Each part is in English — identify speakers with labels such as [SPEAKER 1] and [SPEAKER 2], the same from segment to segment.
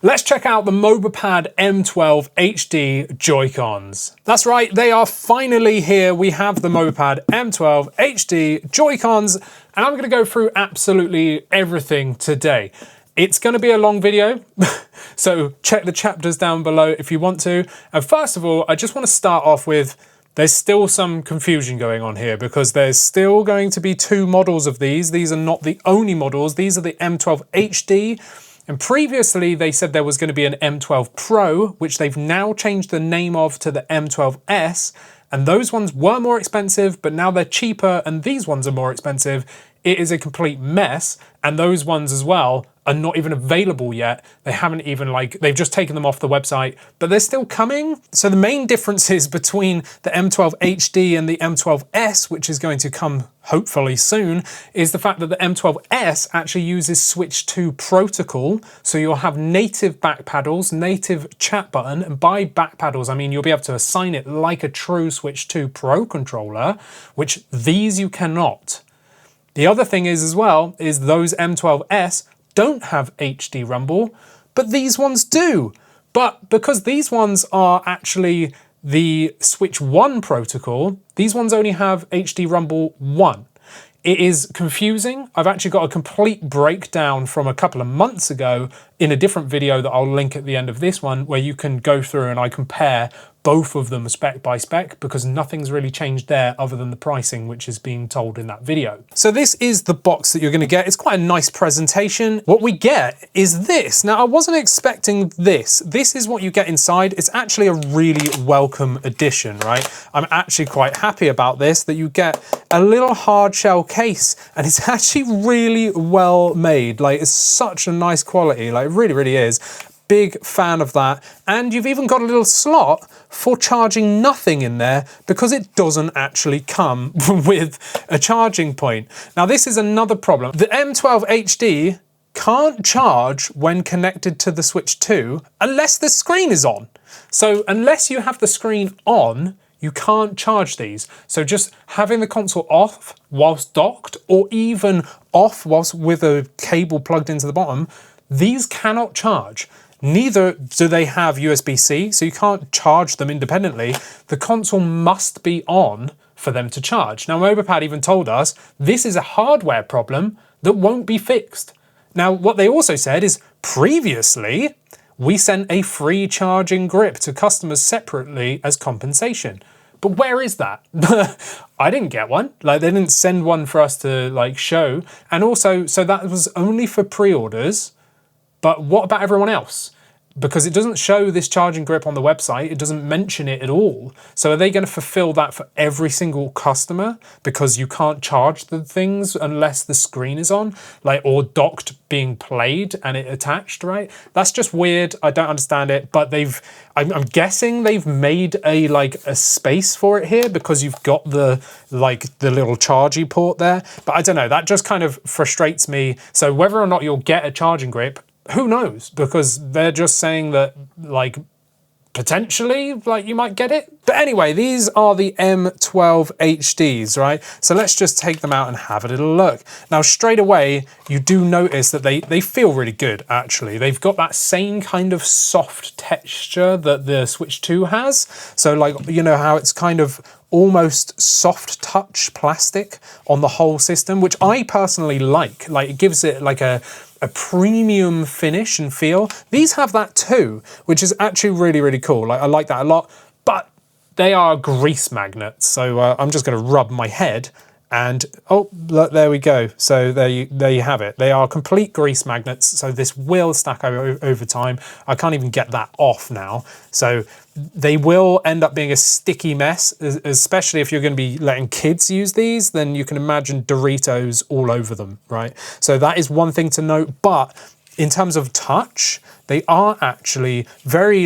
[SPEAKER 1] Let's check out the MOBAPAD M12 HD Joy-Cons. That's right, they are finally here. We have the MOBAPAD M12 HD Joy-Cons, and I'm gonna go through absolutely everything today. It's gonna be a long video, so check the chapters down below if you want to. And first of all, I just wanna start off with, there's still some confusion going on here because there's still going to be two models of these. These are not the only models. These are the M12 HD. And previously they said there was going to be an M12 Pro, which they've now changed the name of to the M12S. And those ones were more expensive, but now they're cheaper and these ones are more expensive. It is a complete mess. And those ones as well are not even available yet. They haven't even they've just taken them off the website, but they're still coming. So the main differences between the M12 HD and the M12S, which is going to come hopefully soon, is the fact that the M12S actually uses Switch 2 protocol. So you'll have native back paddles, native chat button, and by back paddles, I mean you'll be able to assign it like a true Switch 2 Pro controller, which these you cannot. The other thing is as well, is those M12S don't have HD rumble, but these ones do. But because these ones are actually the Switch 1 protocol, these ones only have HD rumble 1. It is confusing. I've actually got a complete breakdown from a couple of months ago in a different video that I'll link at the end of this one, where you can go through and I compare both of them spec by spec, because nothing's really changed there other than the pricing, which is being told in that video. So this is the box that you're going to get. It's quite a nice presentation. What we get is this. Now, I wasn't expecting this. This is what you get inside. It's actually a really welcome addition, right? I'm actually quite happy about this, that you get a little hard shell case, and it's actually really well made. Like, it's such a nice quality. Like, it really, really is. Big fan of that. And you've even got a little slot for charging nothing in there, because it doesn't actually come with a charging point. Now this is another problem. The M12 HD can't charge when connected to the Switch 2 unless the screen is on. So unless you have the screen on, you can't charge these. So just having the console off whilst docked, or even off whilst with a cable plugged into the bottom, these cannot charge. Neither do they have USB-C, so you can't charge them independently. The console must be on for them to charge. Now, MOBAPAD even told us this is a hardware problem that won't be fixed. Now, what they also said is previously, we sent a free charging grip to customers separately as compensation. But where is that? I didn't get one. Like, they didn't send one for us to show. And also, so that was only for pre-orders. But what about everyone else? Because it doesn't show this charging grip on the website. It doesn't mention it at all. So are they going to fulfill that for every single customer? Because you can't charge the things unless the screen is on, or docked being played and it attached, right? That's just weird. I don't understand it. But I'm guessing they've made a space for it here, because you've got the little chargy port there. But I don't know. That just kind of frustrates me. So whether or not you'll get a charging grip, who knows? Because they're just saying that, potentially, you might get it. But anyway, these are the M12 HDs, right? So let's just take them out and have a little look. Now, straight away, you do notice that they feel really good, actually. They've got that same kind of soft texture that the Switch 2 has. So, you know how it's kind of almost soft touch plastic on the whole system, which I personally like. It gives it a premium finish and feel. These have that too, which is actually really, really cool. I like that a lot, but they are grease magnets. So I'm just going to rub my head and, oh, look, there we go. So there you have it. They are complete grease magnets. So this will stack over time. I can't even get that off now. So they will end up being a sticky mess, especially if you're going to be letting kids use these. Then you can imagine Doritos all over them, right? So that is one thing to note. But in terms of touch, they are actually very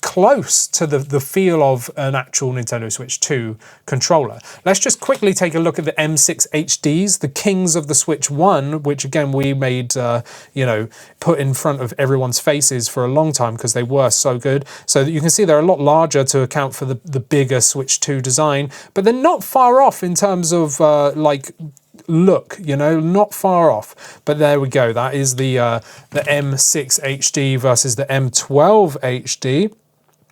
[SPEAKER 1] close to the feel of an actual Nintendo Switch 2 controller. Let's just quickly take a look at the M6 HDs, the kings of the Switch 1, which again we made, put in front of everyone's faces for a long time because they were so good. So you can see they're a lot larger to account for the bigger Switch 2 design, but they're not far off in terms of look, you know, not far off. But there we go. That is the M6 HD versus the M12 HD.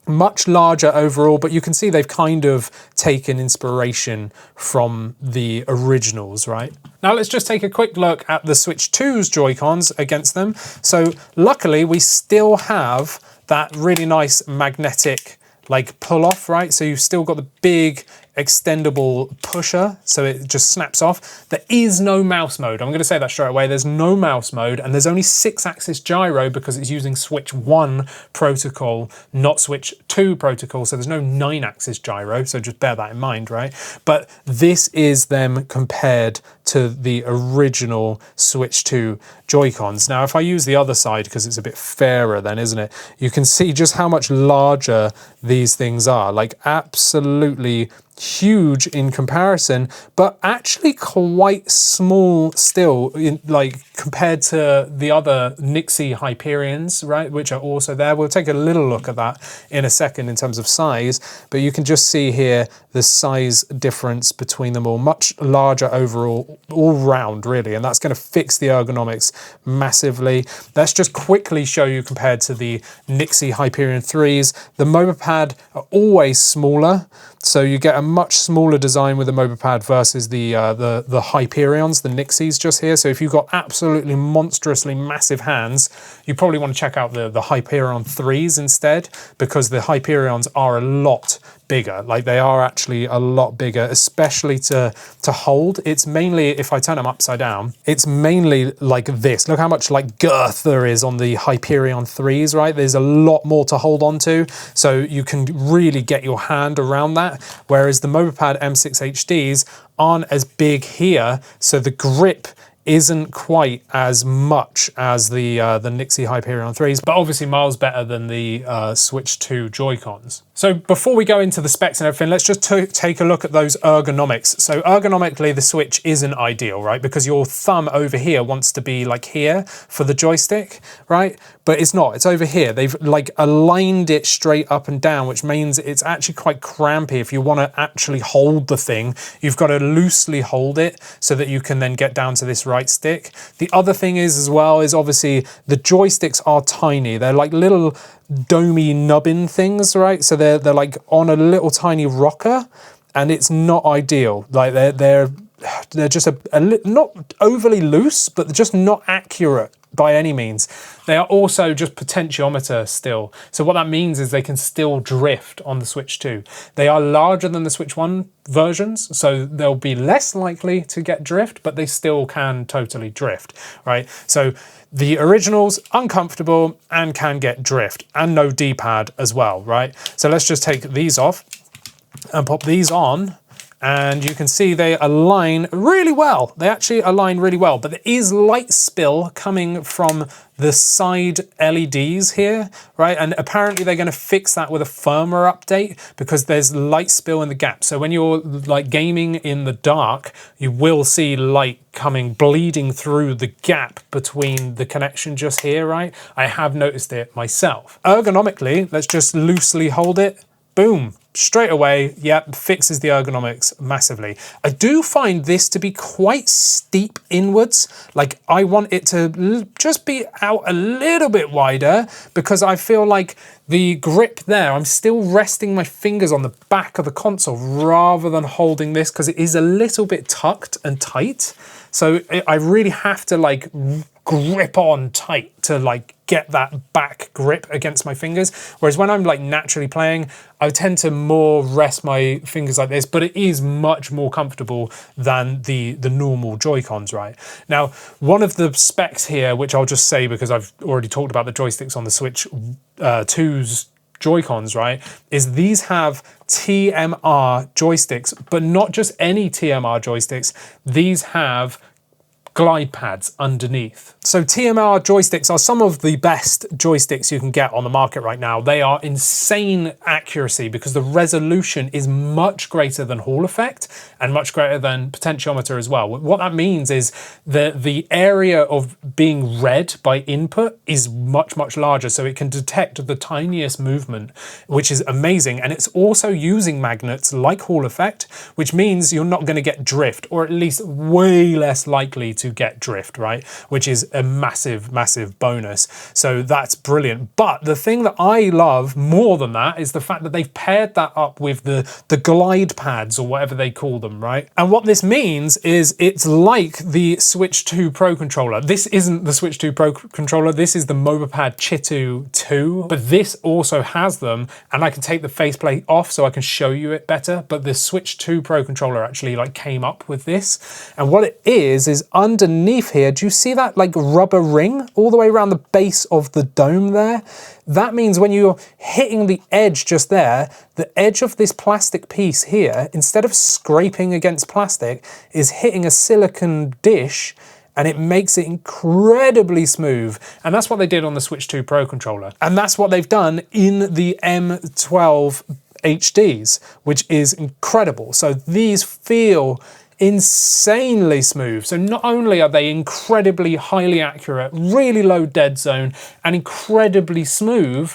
[SPEAKER 1] Much larger overall, but you can see they've kind of taken inspiration from the originals, right? Now let's just take a quick look at the Switch 2's Joy-Cons against them. So luckily we still have that really nice magnetic like pull off, right? So you've still got the big extendable pusher, so it just snaps off. There is no mouse mode. I'm going to say that straight away. There's no mouse mode, and there's only 6-axis gyro because it's using Switch 1 protocol, not Switch 2 protocol. So there's no 9-axis gyro. So just bear that in mind, right? But this is them compared to the original Switch 2 Joy-Cons. Now, if I use the other side, because it's a bit fairer then, isn't it? You can see just how much larger these things are. Like absolutely huge in comparison, but actually quite small still, like compared to the other NYXI Hyperions, right, which are also there. We'll take a little look at that in a second in terms of size, but you can just see here the size difference between them all, much larger overall, all round really, and that's going to fix the ergonomics massively. Let's just quickly show you compared to the NYXI Hyperion 3s. The MOBAPAD are always smaller, so you get a much smaller design with the MOBAPAD versus the Hyperions, the NYXIs just here. So if you've got absolutely monstrously massive hands, you probably want to check out the Hyperion 3s instead, because the Hyperions are a lot bigger. Like they are actually a lot bigger, especially to hold. It's mainly, if I turn them upside down, it's mainly like this. Look how much like girth there is on the Hyperion 3s, right? There's a lot more to hold on to, so you can really get your hand around that. Whereas the MOBAPAD M6 HDs aren't as big here, so the grip isn't quite as much as the NYXI Hyperion 3s, but obviously miles better than the Switch 2 Joy-Cons. So before we go into the specs and everything, let's just take a look at those ergonomics. So ergonomically, the Switch isn't ideal, right? Because your thumb over here wants to be like here for the joystick, right? But it's not, it's over here. They've like aligned it straight up and down, which means it's actually quite crampy. If you want to actually hold the thing, you've got to loosely hold it so that you can then get down to this right stick. The other thing is as well is obviously the joysticks are tiny. They're like little domey nubbin things, right? So they're like on a little tiny rocker, and it's not ideal. Like they're just not overly loose, but just not accurate by any means. They are also just potentiometer still. So what that means is they can still drift on the Switch 2. They are larger than the Switch 1 versions, so they'll be less likely to get drift, but they still can totally drift, right? So the originals, uncomfortable and can get drift, and no D-pad as well, right? So let's just take these off and pop these on, and you can see they align really well. They actually align really well, but there is light spill coming from the side LEDs here, right? And apparently they're going to fix that with a firmware update, because there's light spill in the gap. So when you're like gaming in the dark, you will see light bleeding through the gap between the connection just here, right? I have noticed it myself. Ergonomically, let's just loosely hold it. Boom. Straight away, yep, fixes the ergonomics massively. I do find this to be quite steep inwards. Like I want it to just be out a little bit wider, because I feel like the grip there, I'm still resting my fingers on the back of the console rather than holding this, because it is a little bit tucked and tight. So I really have to like grip on tight to like get that back grip against my fingers. Whereas when I'm like naturally playing, I tend to more rest my fingers like this, but it is much more comfortable than the normal Joy-Cons, right? Now, one of the specs here, which I'll just say because I've already talked about the joysticks on the Switch 2's Joy-Cons, right, is these have TMR joysticks, but not just any TMR joysticks. These have glide pads underneath. So TMR joysticks are some of the best joysticks you can get on the market right now. They are insane accuracy because the resolution is much greater than Hall effect and much greater than potentiometer as well. What that means is that the area of being read by input is much, much larger, so it can detect the tiniest movement, which is amazing. And it's also using magnets like Hall effect, which means you're not going to get drift, or at least way less likely to get drift, right? Which is a massive, massive bonus. So that's brilliant. But the thing that I love more than that is the fact that they've paired that up with the glide pads, or whatever they call them, right? And what this means is it's like the Switch 2 Pro controller. This isn't the Switch 2 Pro controller, this is the MOBAPAD Chitu 2, but this also has them, and I can take the faceplate off so I can show you it better. But the Switch 2 Pro controller actually like came up with this, and what it is underneath here, do you see that like rubber ring all the way around the base of the dome there? That means when you're hitting the edge just there, the edge of this plastic piece here, instead of scraping against plastic, is hitting a silicone dish, and it makes it incredibly smooth. And that's what they did on the Switch 2 Pro controller. And that's what they've done in the M12 HDs, which is incredible. So these feel insanely smooth. So not only are they incredibly highly accurate, really low dead zone, and incredibly smooth,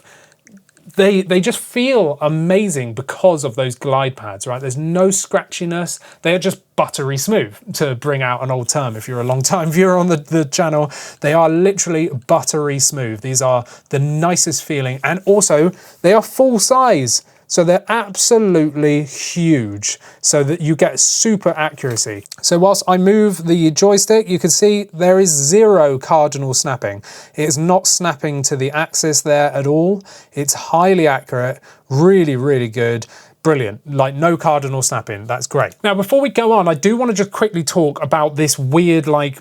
[SPEAKER 1] they just feel amazing because of those glide pads, right? There's no scratchiness. They are just buttery smooth, to bring out an old term if you're a long time viewer on the channel. They are literally buttery smooth. These are the nicest feeling, and also they are full size. So they're absolutely huge, so that you get super accuracy. So whilst I move the joystick, you can see there is zero cardinal snapping. It is not snapping to the axis there at all. It's highly accurate, really, really good. Brilliant, like no cardinal snapping, that's great. Now, before we go on, I do want to just quickly talk about this weird like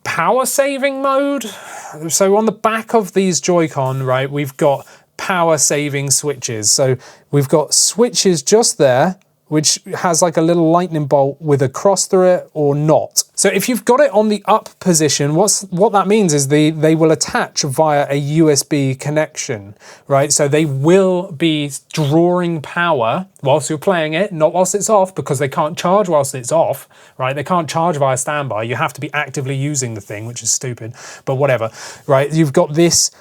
[SPEAKER 1] power saving mode. So on the back of these Joy-Con, right, we've got power saving switches. So we've got switches just there, which has like a little lightning bolt with a cross through it or not. So if you've got it on the up position, what that means is they will attach via a USB connection, right? So they will be drawing power whilst you're playing it, not whilst it's off, because they can't charge whilst it's off, right? They can't charge via standby. You have to be actively using the thing, which is stupid, but whatever, right? You've got this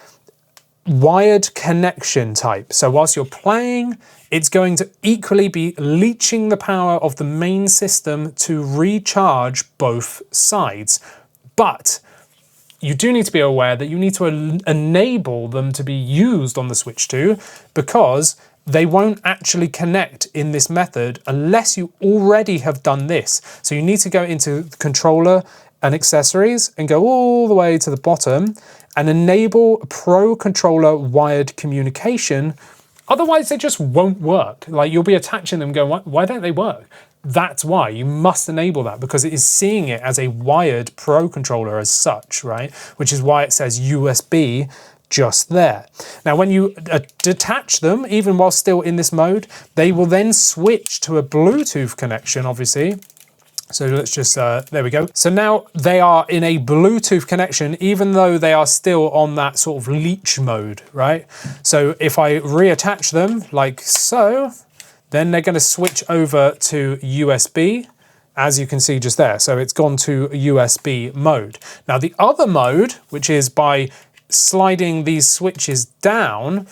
[SPEAKER 1] wired connection type. So whilst you're playing, it's going to equally be leeching the power of the main system to recharge both sides. But you do need to be aware that you need to enable them to be used on the Switch 2, because they won't actually connect in this method unless you already have done this. So you need to go into the controller and accessories and go all the way to the bottom and enable Pro Controller wired communication. Otherwise, they just won't work. Like, you'll be attaching them going, why don't they work? That's why you must enable that, because it is seeing it as a wired Pro Controller as such, right? Which is why it says USB just there. Now, when you detach them, even while still in this mode, they will then switch to a Bluetooth connection, obviously. So let's just, there we go. So now they are in a Bluetooth connection, even though they are still on that sort of leech mode, right? So if I reattach them like so, then they're going to switch over to USB, as you can see just there. So it's gone to USB mode. Now the other mode, which is by sliding these switches down,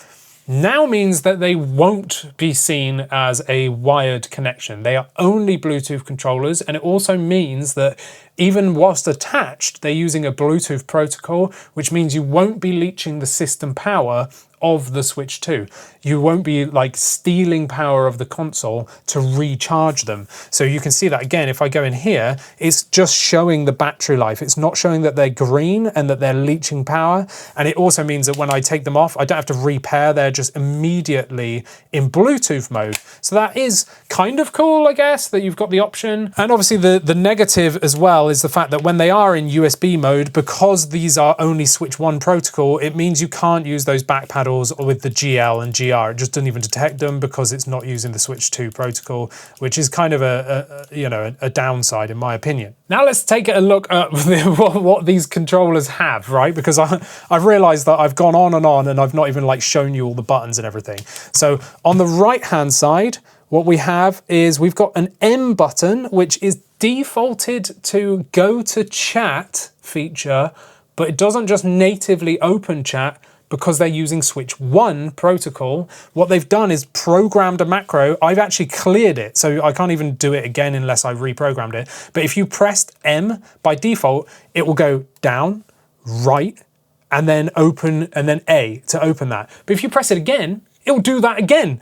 [SPEAKER 1] now means that they won't be seen as a wired connection. They are only Bluetooth controllers, and it also means that even whilst attached, they're using a Bluetooth protocol, which means you won't be leeching the system power of the Switch 2. You won't be like stealing power of the console to recharge them. So you can see that again, if I go in here, it's just showing the battery life. It's not showing that they're green and that they're leeching power. And it also means that when I take them off, I don't have to repair, they're just immediately in Bluetooth mode. So that is kind of cool, I guess, that you've got the option. And obviously the negative as well is the fact that when they are in USB mode, because these are only Switch 1 protocol, it means you can't use those back pad paddles with the GL and GR. It just doesn't even detect them because it's not using the Switch 2 protocol, which is kind of a downside in my opinion. Now let's take a look at what these controllers have, right? Because I've realized that I've gone on and I've not even like shown you all the buttons and everything. So on the right hand side, what we have is we've got an M button, which is defaulted to go to chat feature, but it doesn't just natively open chat because they're using Switch 1 protocol. What they've done is programmed a macro. I've actually cleared it, so I can't even do it again unless I reprogrammed it. But if you pressed M by default, it will go down, right, and then open, and then A to open that. But if you press it again, it will do that again.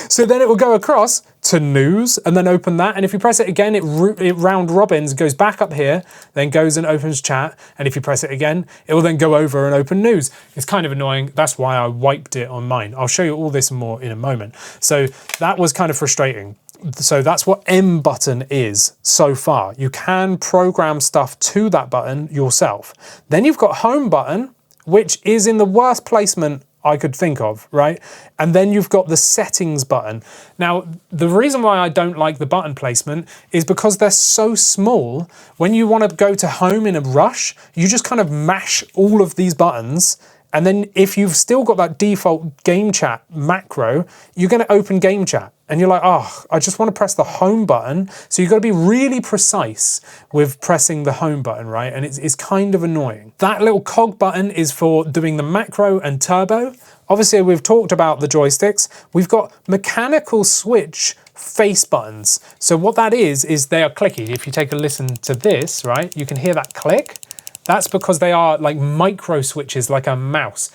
[SPEAKER 1] So then it will go across to news and then open that. And if you press it again, it round robins, goes back up here, then goes and opens chat. And if you press it again, it will then go over and open news. It's kind of annoying. That's why I wiped it on mine. I'll show you all this more in a moment. So that was kind of frustrating. So that's what M button is so far. You can program stuff to that button yourself. Then you've got home button, which is in the worst placement I could think of, right? And then you've got the settings button. Now, the reason why I don't like the button placement is because they're so small. When you want to go to home in a rush, you just kind of mash all of these buttons. And then if you've still got that default game chat macro, you're going to open game chat. And you're like, oh, I just want to press the home button. So you've got to be really precise with pressing the home button, right? And it's kind of annoying. That little cog button is for doing the macro and turbo. Obviously, we've talked about the joysticks. We've got mechanical switch face buttons. So what that is they are clicky. If you take a listen to this, right, you can hear that click. That's because they are like micro switches, like a mouse.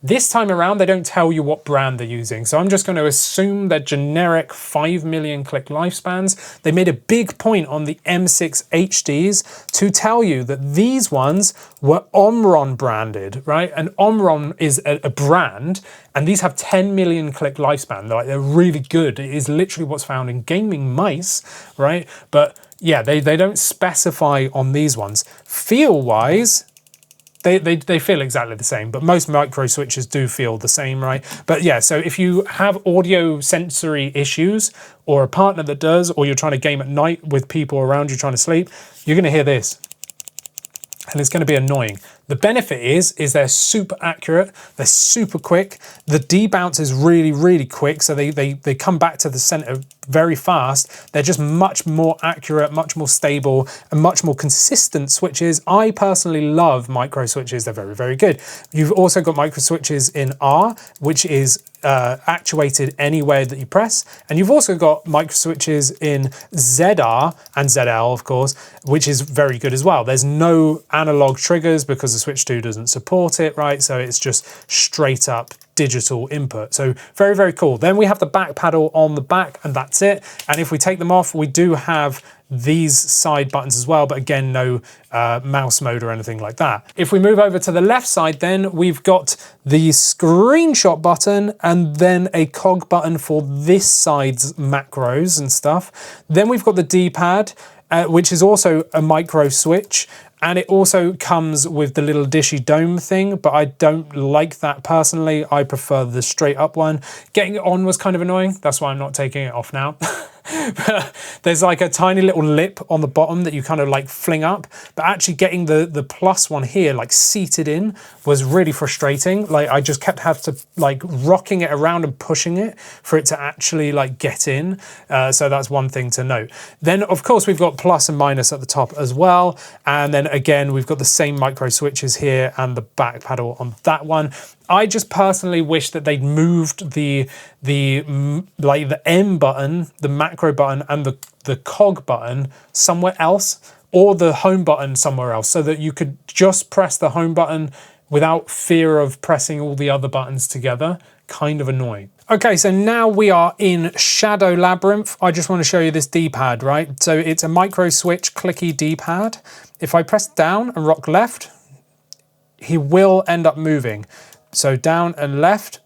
[SPEAKER 1] This time around, they don't tell you what brand they're using. So I'm just going to assume they're generic 5 million click lifespans. They made a big point on the M6 HDs to tell you that these ones were Omron branded, right? And Omron is a brand, and these have 10 million click lifespan. They're really good. It is literally what's found in gaming mice, right? But yeah, they don't specify on these ones. Feel-wise, they feel exactly the same, but most micro switches do feel the same, right? But yeah, so if you have audio sensory issues, or a partner that does, or you're trying to game at night with people around you trying to sleep, you're going to hear this. And it's going to be annoying. The benefit is they're super accurate, they're super quick. The debounce is really, really quick, so they come back to the center very fast. They're just much more accurate, much more stable, and much more consistent switches. I personally love micro switches. They're very, very good. You've also got micro switches in R, which is actuated anywhere that you press. And you've also got micro switches in ZR and ZL, of course, which is very good as well. There's no analog triggers because the Switch 2 doesn't support it, right? So it's just straight up digital input. So very, very cool. Then we have the back paddle on the back, and that's it. And if we take them off, we do have these side buttons as well, but again, no mouse mode or anything like that. If we move over to the left side, then we've got the screenshot button and then a cog button for this side's macros and stuff. Then we've got the D-pad, which is also a micro switch. And it also comes with the little dishy dome thing, but I don't like that personally. I prefer the straight up one. Getting it on was kind of annoying. That's why I'm not taking it off now. There's like a tiny little lip on the bottom that you kind of like fling up, but actually getting the plus one here like seated in was really frustrating. Like I just kept having to like rocking it around and pushing it for it to actually like get in. So that's one thing to note. Then of course we've got plus and minus at the top as well. And then again, we've got the same micro switches here and the back paddle on that one. I just personally wish that they'd moved the M button, the macro button, and the cog button somewhere else, or the home button somewhere else, so that you could just press the home button without fear of pressing all the other buttons together. Kind of annoying. Okay, so now we are in Shadow Labyrinth. I just want to show you this D-pad, right? So it's a micro switch clicky D-pad. If I press down and rock left, he will end up moving. So down and left.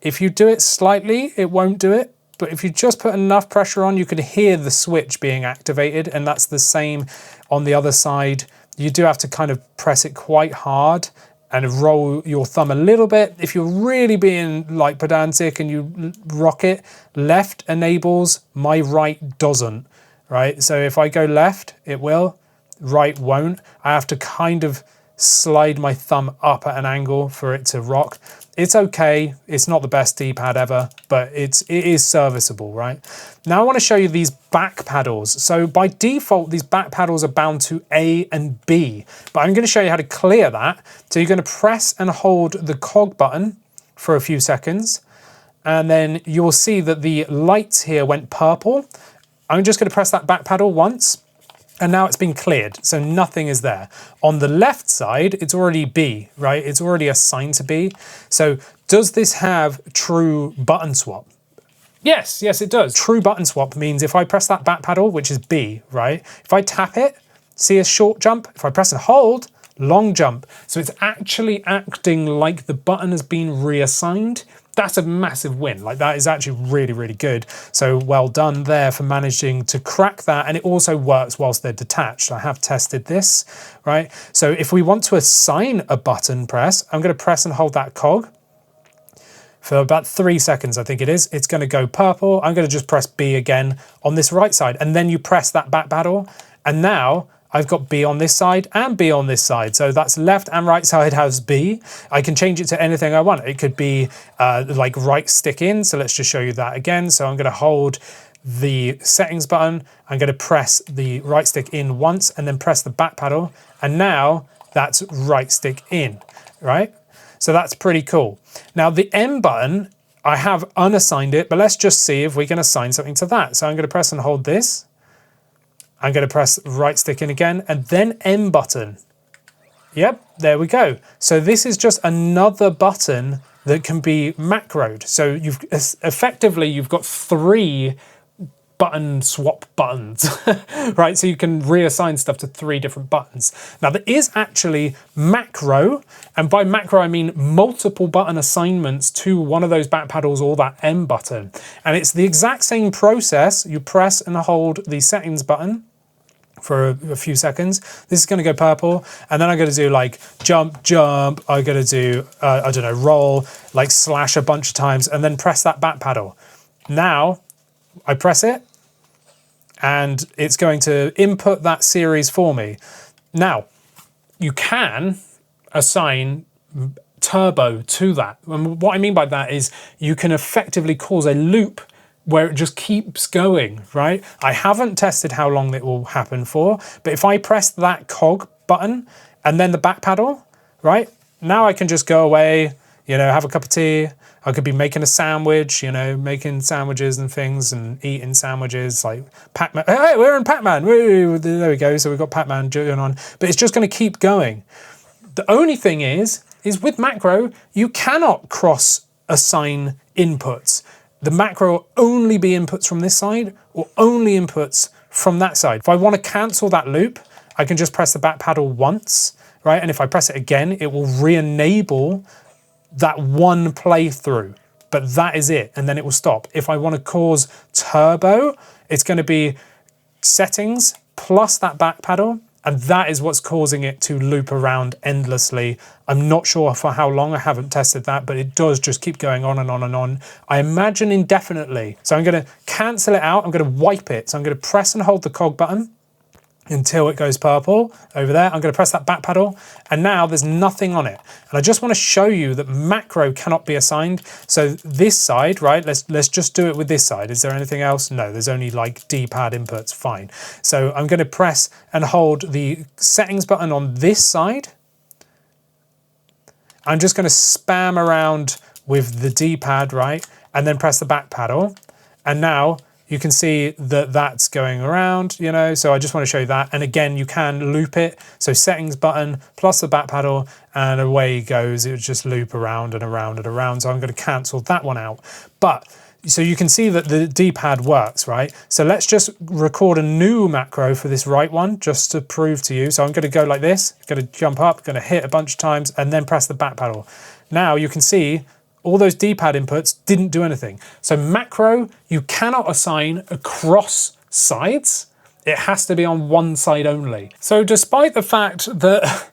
[SPEAKER 1] If you do it slightly, it won't do it. But if you just put enough pressure on, you could hear the switch being activated, and that's the same on the other side. You do have to kind of press it quite hard, and roll your thumb a little bit. If you're really being like pedantic and you rock it, left enables, my right doesn't, right? So if I go left, it will, right won't. I have to kind of slide my thumb up at an angle for it to rock. It's okay, it's not the best D-pad ever, but it is serviceable, right? Now I want to show you these back paddles. So by default, these back paddles are bound to A and B, but I'm going to show you how to clear that. So you're going to press and hold the cog button for a few seconds, and then you'll see that the lights here went purple. I'm just going to press that back paddle once, and now it's been cleared, so nothing is there. On the left side, it's already B, right? It's already assigned to B. So does this have true button swap? Yes, it does. True button swap means if I press that back paddle, which is B, right? If I tap it, see a short jump. If I press and hold, long jump. So it's actually acting like the button has been reassigned. That's a massive win. Like, that is actually really, really good. So well done there for managing to crack that. And it also works whilst they're detached. I have tested this, right? So if we want to assign a button press, I'm going to press and hold that cog for about 3 seconds, I think it is. It's going to go purple. I'm going to just press B again on this right side. And then you press that back paddle. And now I've got B on this side and B on this side. So that's left and right side has B. I can change it to anything I want. It could be like right stick in. So let's just show you that again. So I'm going to hold the settings button. I'm going to press the right stick in once and then press the back paddle. And now that's right stick in, right? So that's pretty cool. Now the M button, I have unassigned it, but let's just see if we can assign something to that. So I'm going to press and hold this. I'm going to press right stick in again and then M button. Yep, there we go. So this is just another button that can be macroed. So you've effectively, you've got 3 button swap buttons, right? So you can reassign stuff to 3 different buttons. Now there is actually macro, and by macro I mean multiple button assignments to one of those back paddles or that M button. And it's the exact same process. You press and hold the settings button for a few seconds. This is going to go purple, and then I'm going to do like jump, I'm going to do, I don't know, roll, like slash a bunch of times, and then press that back paddle. Now, I press it, and it's going to input that series for me. Now, you can assign turbo to that. And what I mean by that is you can effectively cause a loop where it just keeps going, right? I haven't tested how long it will happen for, but if I press that cog button and then the back paddle, right? Now I can just go away, you know, have a cup of tea. I could be making a sandwich, you know, making sandwiches and things and eating sandwiches like Pac-Man. Hey, we're in Pac-Man. There we go. So we've got Pac-Man going on, but it's just going to keep going. The only thing is with macro, you cannot cross assign inputs. The macro will only be inputs from this side or only inputs from that side. If I want to cancel that loop, I can just press the back paddle once, right? And if I press it again, it will re-enable that one playthrough, but that is it. And then it will stop. If I want to cause turbo, it's going to be settings plus that back paddle. And that is what's causing it to loop around endlessly. I'm not sure for how long, I haven't tested that, but it does just keep going on and on and on. I imagine indefinitely. So I'm going to cancel it out. I'm going to wipe it. So I'm going to press and hold the cog button until it goes purple over there. I'm going to press that back paddle, and now there's nothing on it. And I just want to show you that macro cannot be assigned. So this side, right, let's just do it with this side. Is there anything else? No, there's only like D-pad inputs, fine. So I'm going to press and hold the settings button on this side. I'm just going to spam around with the D-pad, right, and then press the back paddle. And now you can see that that's going around, you know, so I just want to show you that. And again, you can loop it. So settings button plus the back paddle, and away it goes. It would just loop around and around and around. So I'm going to cancel that one out. But so you can see that the D-pad works, right? So let's just record a new macro for this right one, just to prove to you. So I'm going to go like this, going to jump up, going to hit a bunch of times, and then press the back paddle. Now you can see all those D-pad inputs didn't do anything. So macro, you cannot assign across sides. It has to be on one side only. So despite the fact that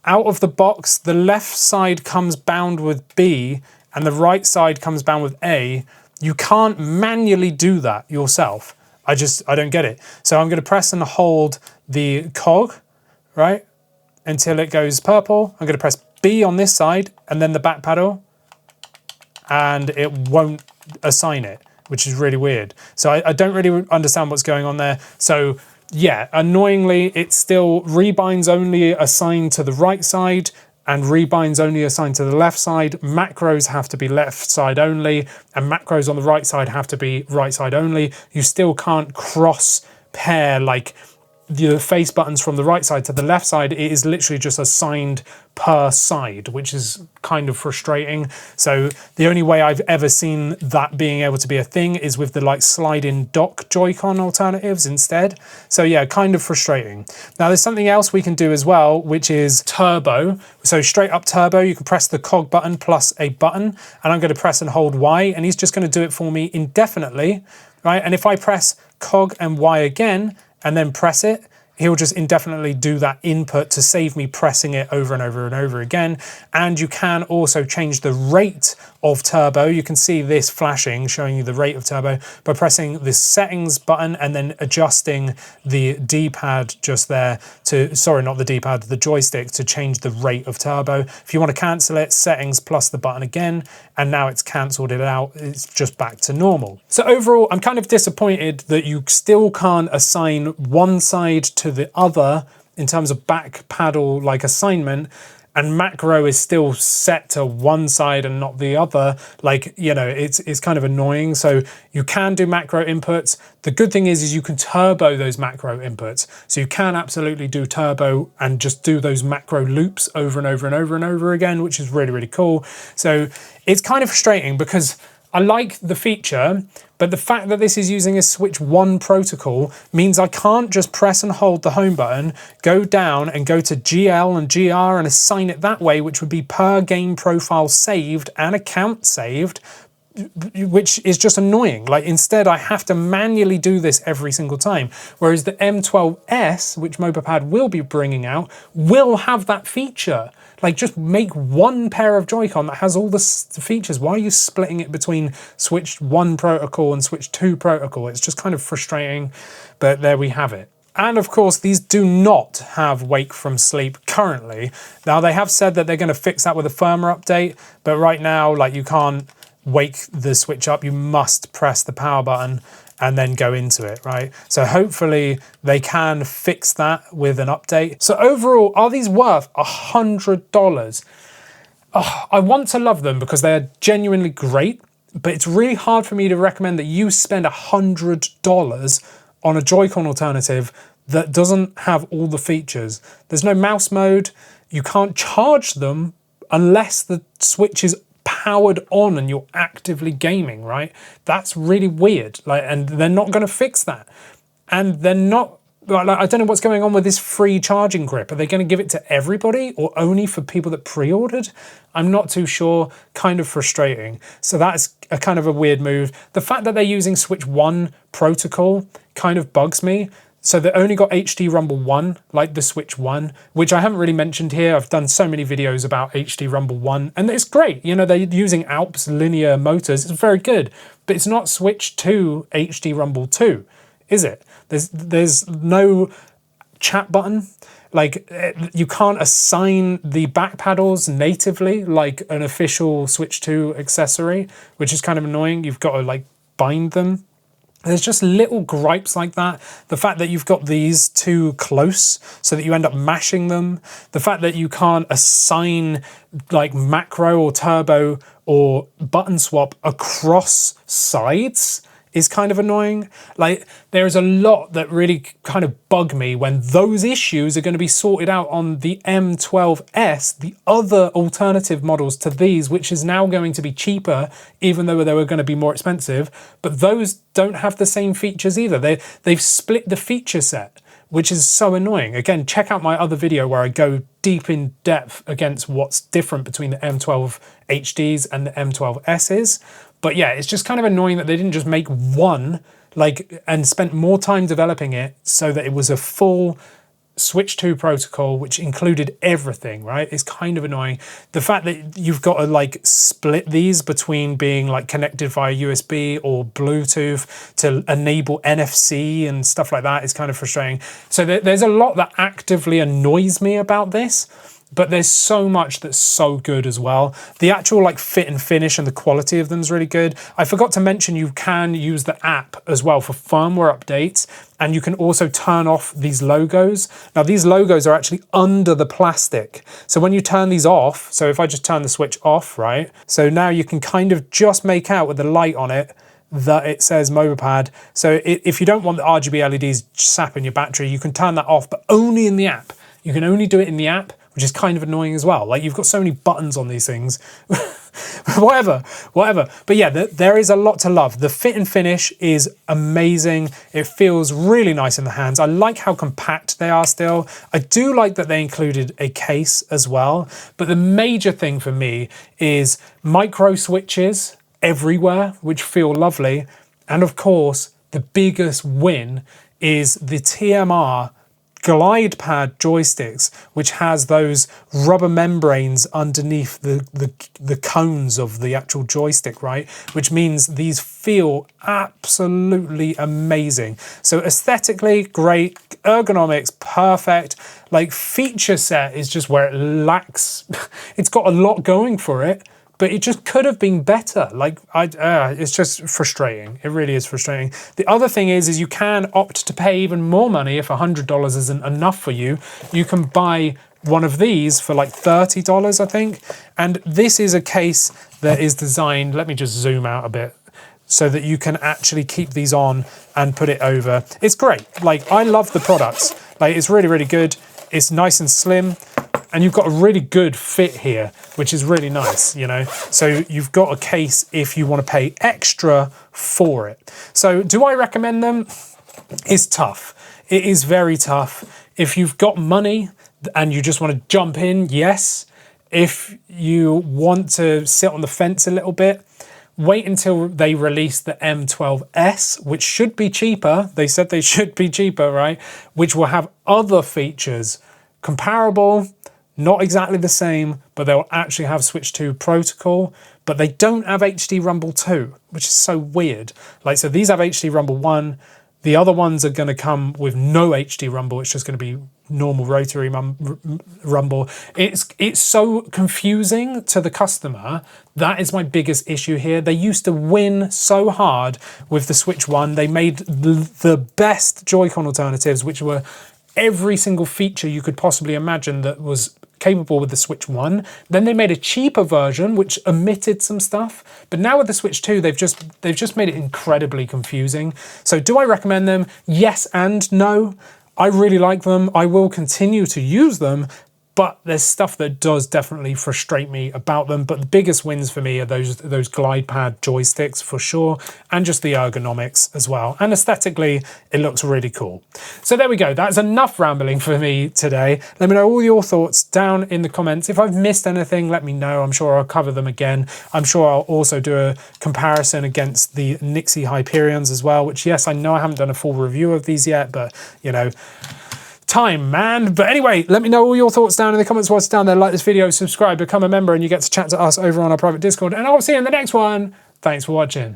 [SPEAKER 1] out of the box, the left side comes bound with B and the right side comes bound with A. You can't manually do that yourself. I don't get it. So I'm going to press and hold the cog, right, until it goes purple. I'm going to press B on this side and then the back pedal, and it won't assign it, which is really weird. So I don't really understand what's going on there. So yeah, annoyingly, it's still rebinds only assigned to the right side and rebinds only assigned to the left side. Macros have to be left side only, and macros on the right side have to be right side only. You still can't cross pair like the face buttons from the right side to the left side. It is literally just assigned per side, which is kind of frustrating. So the only way I've ever seen that being able to be a thing is with the like slide-in dock Joy-Con alternatives instead. So yeah, kind of frustrating. Now there's something else we can do as well, which is turbo. So straight up turbo, you can press the cog button plus a button, and I'm going to press and hold Y, and he's just going to do it for me indefinitely, right? And if I press cog and Y again, and then press it, he'll just indefinitely do that input to save me pressing it over and over and over again. And you can also change the rate of turbo. You can see this flashing, showing you the rate of turbo by pressing the settings button and then adjusting the D-pad just there to, sorry, not the D-pad, the joystick to change the rate of turbo. If you want to cancel it, settings plus the button again, and now it's cancelled it out. It's just back to normal. So overall, I'm kind of disappointed that you still can't assign one side to the other in terms of back paddle like assignment, and macro is still set to one side and not the other. Like, you know, it's kind of annoying. So you can do macro inputs. The good thing is you can turbo those macro inputs. So you can absolutely do turbo and just do those macro loops over and over and over and over again, which is really, really cool. So it's kind of frustrating because I like the feature, but the fact that this is using a Switch 1 protocol means I can't just press and hold the home button, go down and go to GL and GR and assign it that way, which would be per game profile saved and account saved, which is just annoying. Like instead I have to manually do this every single time, whereas the M12S, which MOBAPAD will be bringing out, will have that feature. Like just make one pair of Joy-Con that has all the features. Why are you splitting it between Switch 1 protocol and Switch 2 protocol? It's just kind of frustrating, but there we have it. And of course, these do not have wake from sleep currently. Now they have said that they're going to fix that with a firmware update, but right now, like you can't wake the Switch up. You must press the power button and then go into it, right? So hopefully they can fix that with an update. So overall, are these worth $100? Oh, I want to love them because they are genuinely great, but it's really hard for me to recommend that you spend $100 on a Joy-Con alternative that doesn't have all the features. There's no mouse mode. You can't charge them unless the Switch is powered on and you're actively gaming, right? That's really weird. Like, and they're not going to fix that. And they're not, like, I don't know what's going on with this free charging grip. Are they going to give it to everybody or only for people that pre-ordered? I'm not too sure. Kind of frustrating. So that's a kind of a weird move. The fact that they're using Switch 1 protocol kind of bugs me. So they only got HD Rumble 1, like the Switch 1, which I haven't really mentioned here. I've done so many videos about HD Rumble 1, and it's great. You know, they're using Alps linear motors. It's very good, but it's not Switch 2 HD Rumble 2, is it? There's no chat button. Like, you can't assign the back paddles natively like an official Switch 2 accessory, which is kind of annoying. You've got to, like, bind them. There's just little gripes like that. The fact that you've got these too close so that you end up mashing them. The fact that you can't assign like macro or turbo or button swap across sides is kind of annoying. Like there's a lot that really kind of bug me when those issues are going to be sorted out on the M12S, the other alternative models to these, which is now going to be cheaper, even though they were going to be more expensive. But those don't have the same features either. They've split the feature set, which is so annoying. Again, check out my other video where I go deep in depth against what's different between the M12 HDs and the M12Ss. But yeah, it's just kind of annoying that they didn't just make one, like, and spent more time developing it so that it was a full Switch 2 protocol, which included everything, right? It's kind of annoying. The fact that you've got to like split these between being like connected via USB or Bluetooth to enable NFC and stuff like that is kind of frustrating. So there's a lot that actively annoys me about this. But there's so much that's so good as well. The actual like fit and finish and the quality of them is really good. I forgot to mention you can use the app as well for firmware updates, and you can also turn off these logos. Now these logos are actually under the plastic. So when you turn these off, so if I just turn the switch off, right? So now you can kind of just make out with the light on it that it says MOBAPAD. So if you don't want the RGB LEDs sapping your battery, you can turn that off, but only in the app. You can only do it in the app, which is kind of annoying as well. Like you've got so many buttons on these things. whatever. But yeah, there is a lot to love. The fit and finish is amazing. It feels really nice in the hands. I like how compact they are still. I do like that they included a case as well. But the major thing for me is micro switches everywhere, which feel lovely. And of course, the biggest win is the TMR Glide Pad joysticks, which has those rubber membranes underneath the cones of the actual joystick, right? Which means these feel absolutely amazing. So aesthetically, great. Ergonomics, perfect. Like feature set is just where it lacks. It's got a lot going for it, but it just could have been better. Like, it's just frustrating. It really is frustrating. The other thing is you can opt to pay even more money if $100 isn't enough for you. You can buy one of these for like $30, I think. And this is a case that is designed, let me just zoom out a bit, so that you can actually keep these on and put it over. It's great. Like, I love the products. Like, it's really, really good. It's nice and slim. And you've got a really good fit here, which is really nice, you know? So you've got a case if you want to pay extra for it. So do I recommend them? It's tough. It is very tough. If you've got money and you just want to jump in, yes. If you want to sit on the fence a little bit, wait until they release the M12S, which should be cheaper. They said they should be cheaper, right? Which will have other features comparable, not exactly the same, but they'll actually have Switch 2 protocol, but they don't have HD Rumble 2, which is so weird. Like, so these have HD Rumble 1, the other ones are going to come with no HD Rumble, it's just going to be normal rotary rumble. It's so confusing to the customer. That is my biggest issue here. They used to win so hard with the Switch 1. They made the best Joy-Con alternatives, which were every single feature you could possibly imagine that was capable with the Switch 1. Then they made a cheaper version which omitted some stuff. But now with the Switch 2, they've just made it incredibly confusing. So do I recommend them? Yes and no. I really like them. I will continue to use them, but there's stuff that does definitely frustrate me about them. But the biggest wins for me are those glide pad joysticks for sure, and just the ergonomics as well. And aesthetically, it looks really cool. So there we go. That's enough rambling for me today. Let me know all your thoughts down in the comments. If I've missed anything, let me know. I'm sure I'll cover them again. I'm sure I'll also do a comparison against the NYXI Hyperions as well, which, yes, I know I haven't done a full review of these yet, but, you know, time, man. But anyway, let me know all your thoughts down in the comments whilst down there. Like this video, subscribe, become a member, and you get to chat to us over on our private Discord. And I'll see you in the next one. Thanks for watching.